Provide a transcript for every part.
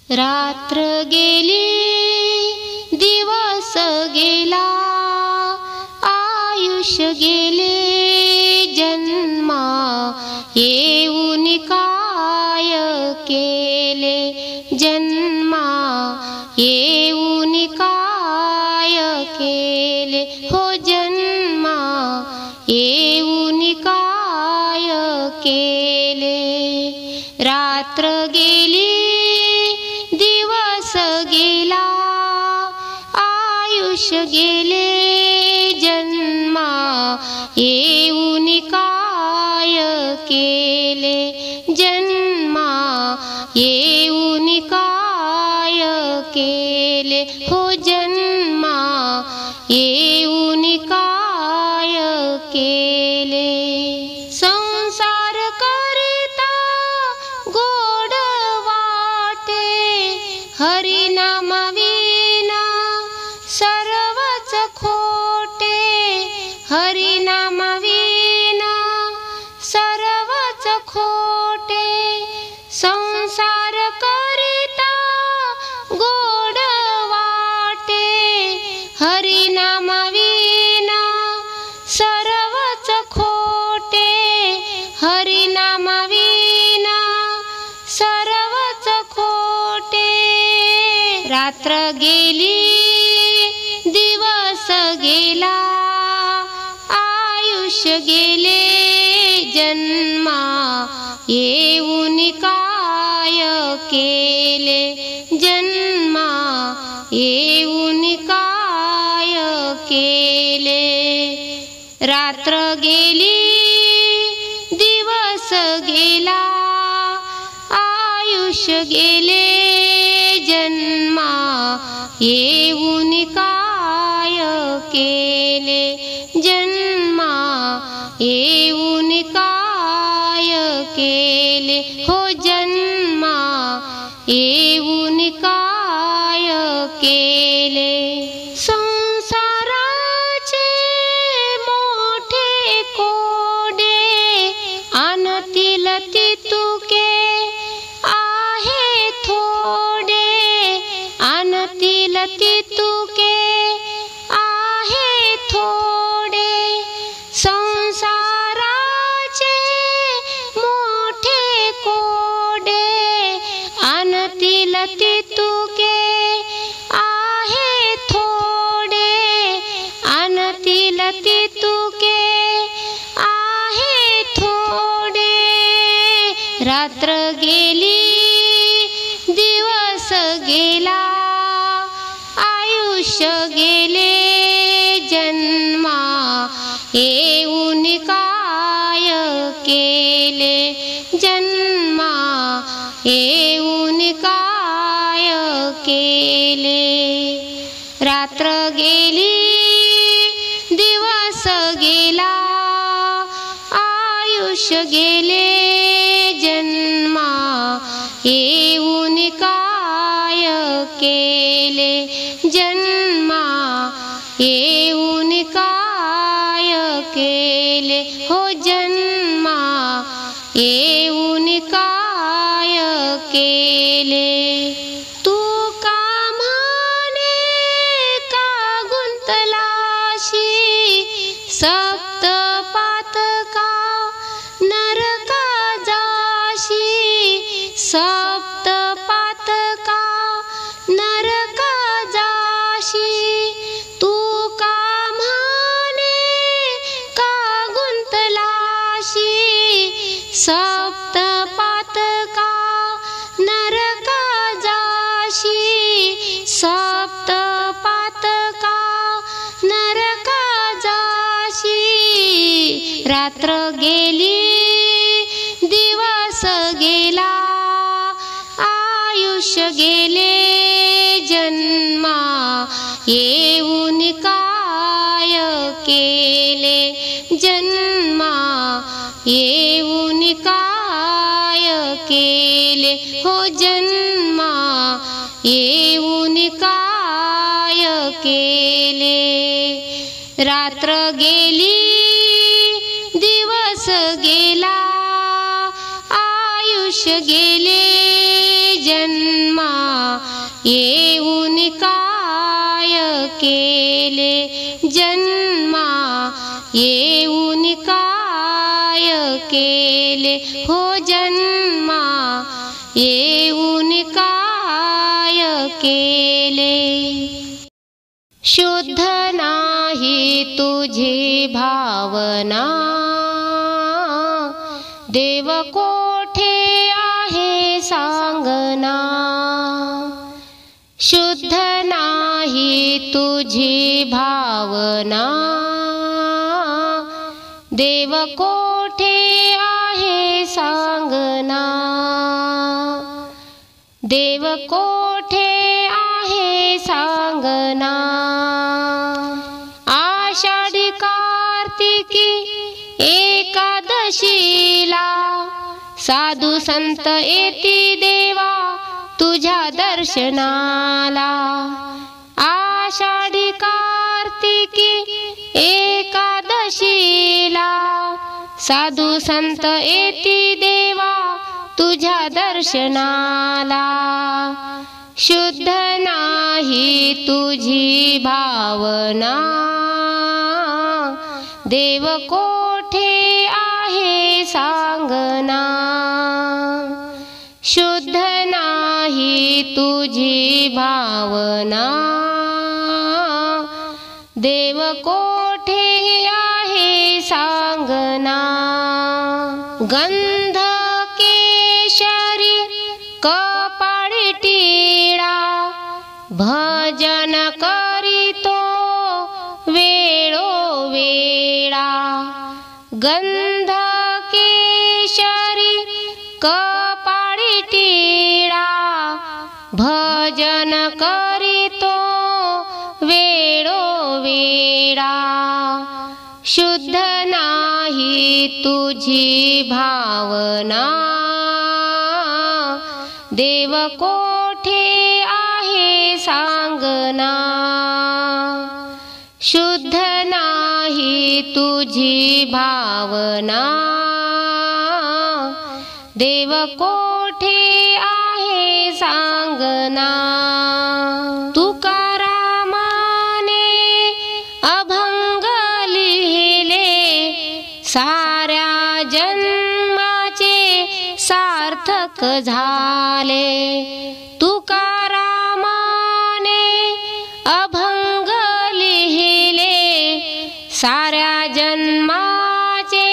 रात्र गेली दिवस गेला आयुष्य गेले जन्मा येऊन काय केले जन्मा येऊन काय केले हो जन्मा येऊन काय केले रात्र गेली दिवस गेला आयुष्य गेले जन्मा येऊन काय केले जन्मा येऊन काय केले हो जन्मा येऊन काय केले संसार करिता गोड वाटे हरिनाम विना सर्वच खोटे हरिनाम विना सर्वच खोटे संसार करिता गोड वाटे हरिनाम विना सर्वच खोटे हरिनाम विना सर्वच खोटे रात्र गेली दिवस गेला आयुष्य गेले जन्मा येऊन काय केले जन्मा येऊन काय केले रात्र गेली दिवस गेला आयुष्य गेले जन्मा येऊन काय केले जन्मा येऊन काय केले हो जन्मा येऊन काय केले संसाराचे मोठे कोडे आणतील तितुके आहे थोडे आणतील तितुके आहे थोडे संसाराचे मोठे कोडे आणतील तितुके आहे थोडे आणतील तितुके आहे थोडे रात्र गेली दिवस गेला आयुष्य गेले जन्मा येऊन काय केले जन्मा येऊन काय केले रात्र गेली दिवस गेला आयुष्य गेले जन्मा येऊन काय केले जन्मा येऊन काय केले हो जन्मा येऊन काय केले तू का म्हणे का गुंतलाशी सप्तपातका नरका जाशी सप्तपातका नरका जाशी तू का म्हणे का गुंतलाशी सप्तपातका नरका जाशी सप्तपातका नरका जाशी रात्र गेली दिवस गेला आयुष्य गेले जन्मा येऊन काय केले जन्मा येऊन काय केले हो जन्मा येऊन काय केले रात्र गेली दिवस गेला आयुष्य गेले जन्मा येऊन काय केले जन्मा येऊन काय केले हो जन्मा येऊन काय केले शुद्ध नाही तुझी भावना देव कोठे आहे सांगना शुद्ध नाही तुझी भावना देव कोठे आहे सांगना देव कोठे आहे सांगना आषाढी कार्तिकी एकादशीला साधू संत येती देवा तुझ्या दर्शनाला आषाढी कार्तिकी एकादशीला साधू संत येती देवा तुझ्या दर्शनाला शुद्ध नाही तुझी भावना देव कोठे आहे सांगना शुद्ध नाही तुझी भावना देव कोठे आहे सांगना गंध केशरी कपाळी टिळा भजन करीतो वेळोवेळा गंध केशरी कपाळी टिळा भजन करीतो वेळोवेळा शुद्ध नाही तुझी भावना देव कोठे आहे सांगना शुद्ध नाही तुझी भावना देव कोठे आहे सांगना तुकारामाने अभंग लिहिले साऱ्या जन्माचे सार्थक झाले तुकारामाने अभंग लिहिले साऱ्या जन्माचे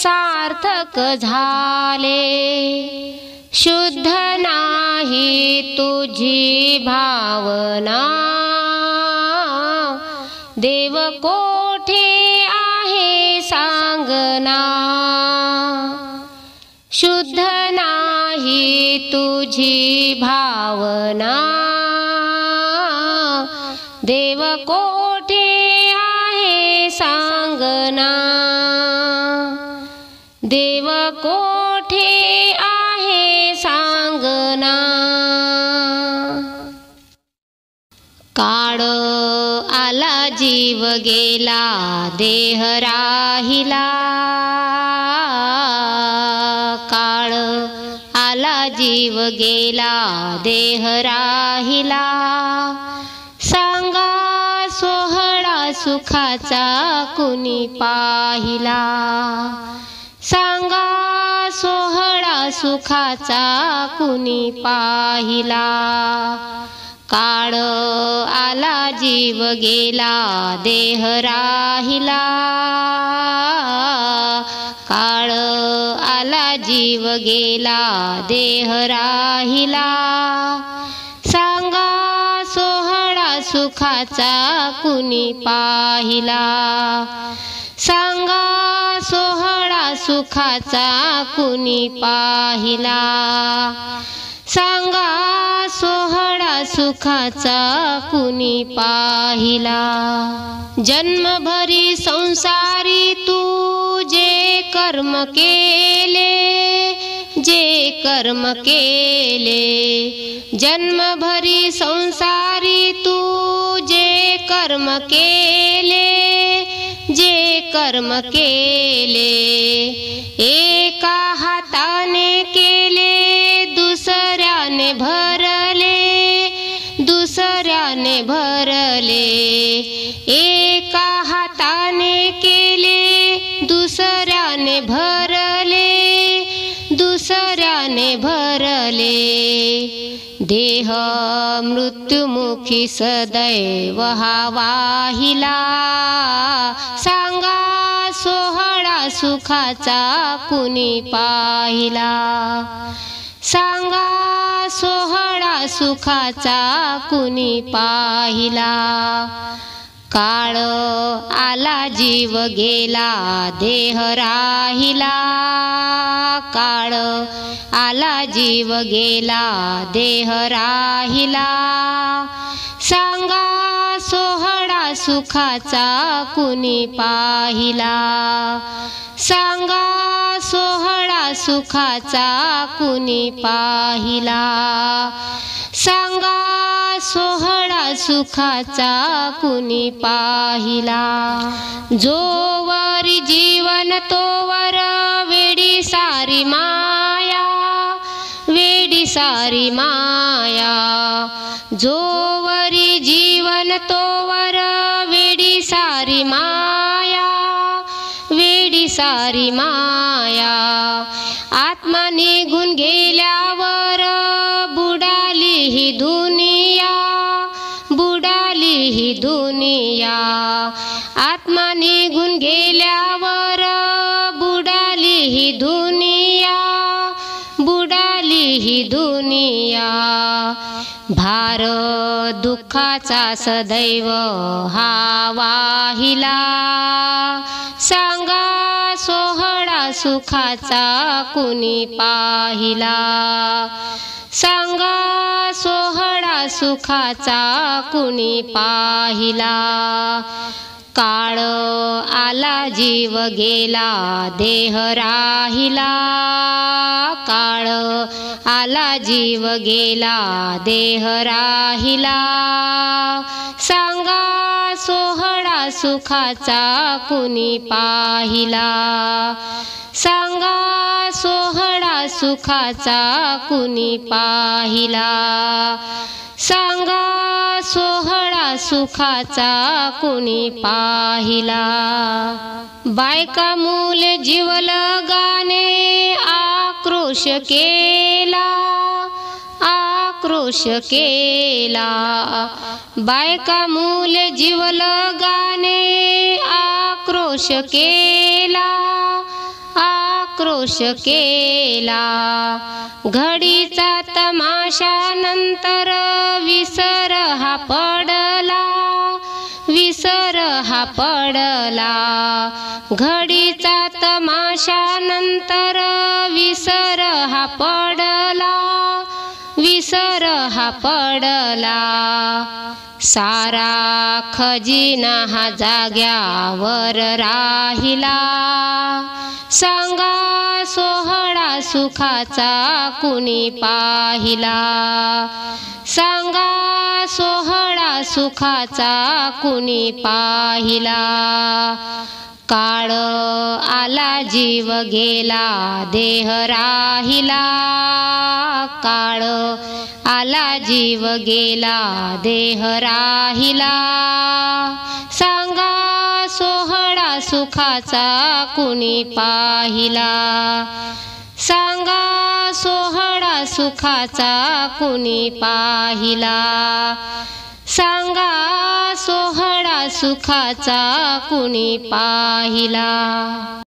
सार्थक झाले शुद्ध नाही तुझी भावना देव कोठे आहे सांगना शुद्ध नाही तुझी भावना देव कोठे आहे सांगना देव कोठे आहे सांगना काळ आला जीव गेला देह राहिला काळ आला जीव गेला देह राहिला सांगा सोहळा सुखाचा कुणी पाहिला सांगा सोहळा सुखाचा कुणी पाहिला काळ आला जीव गेला देह राहिला काळ आला जीव गेला देह राहिला सांगा सोहळा सुखाचा कुणी पाहिला सांगा सोहळा सुखाचा कुणी पाहिला सांगा सोहळा सुखाचा कुणी पाहिला जन्मभरी संसारी तू जे कर्म केले जे कर्म केले जन्मभरी संसारी तू जे कर्म केले जे कर्म केले एका हाताने केले दुसऱ्याने भरले दुसऱ्याने भरले, एका हाताने केले दुसऱ्याने भरले, दुसऱ्याने भरले। देह मृत्युमुखी सदैव हा वाहिला, सांगा सोहळा सुखाचा कुणी पाहिला, सांगा सोहळा सुखाचा कुणी पाहिला। काळ आला जीव गेला देह राहिला, काळ आला जीव गेला देह राहिला, सांगा सोहळा सुखाचा कुणी पाहिला, सांगा सोहळा सुखाचा कुणी पाहिला, सांगा सोहळा सुखाचा कुणी पाहिला। जोवर जीवन तोवर वेडी सारी माया, वेडी सारी माया, जोवरी जीवन तोवर वेडी सारी माया, वेडी सारी माया। आत्मा निघून गेल्यावर बुडाली ही दुनिया, बुडाली ही दुनिया। आत्मा निघून गेल्यावर बुडाली ही दुनिया, बुडाली ही दुनिया। भार दुःखाचा सदैव हा वाहिला, सांगा सोहळा सुखाचा कुणी पाहिला, सांगा सोहळा सुखाचा कुणी पाहिला। काळ आला जीव गेला देह राहिला, काळ आला जीव गेला देह राहिला, सांगा सोहळा सुखाचा कुणी पाहिला, सांगा सोहळा सुखाचा कुणी पाहिला, सांगा सोहळा सुखाचा कुणी पाहिला। बायका मूल जीवल गाणे आक्रोश केला, आक्रोश केला। बायका मूल जीवल गाणे आक्रोश केला, आक्रोश केला। घडीचा तमाशा नंतर विसर हा पडला, विसर हा पडला। घडीचा तमाशा नंतर विसर हा पडला, विसर हा पडला। सारा खजिना हा जाग्यावर राहिला, सांगा सोहळा सुखाचा कुणी पाहिला, सांगा सोहळा सुखाचा कुणी पाहिला। काळ आला जीव गेला देह राहिला, काळ आला जीव गेला देह राहिला, सांगा सोहळा सुखाचा कुणी पाहिला, सांगा सोहळा सुखाचा कुणी पाहिला, सांगा सोहळा सुखाचा कुणी पाहिला।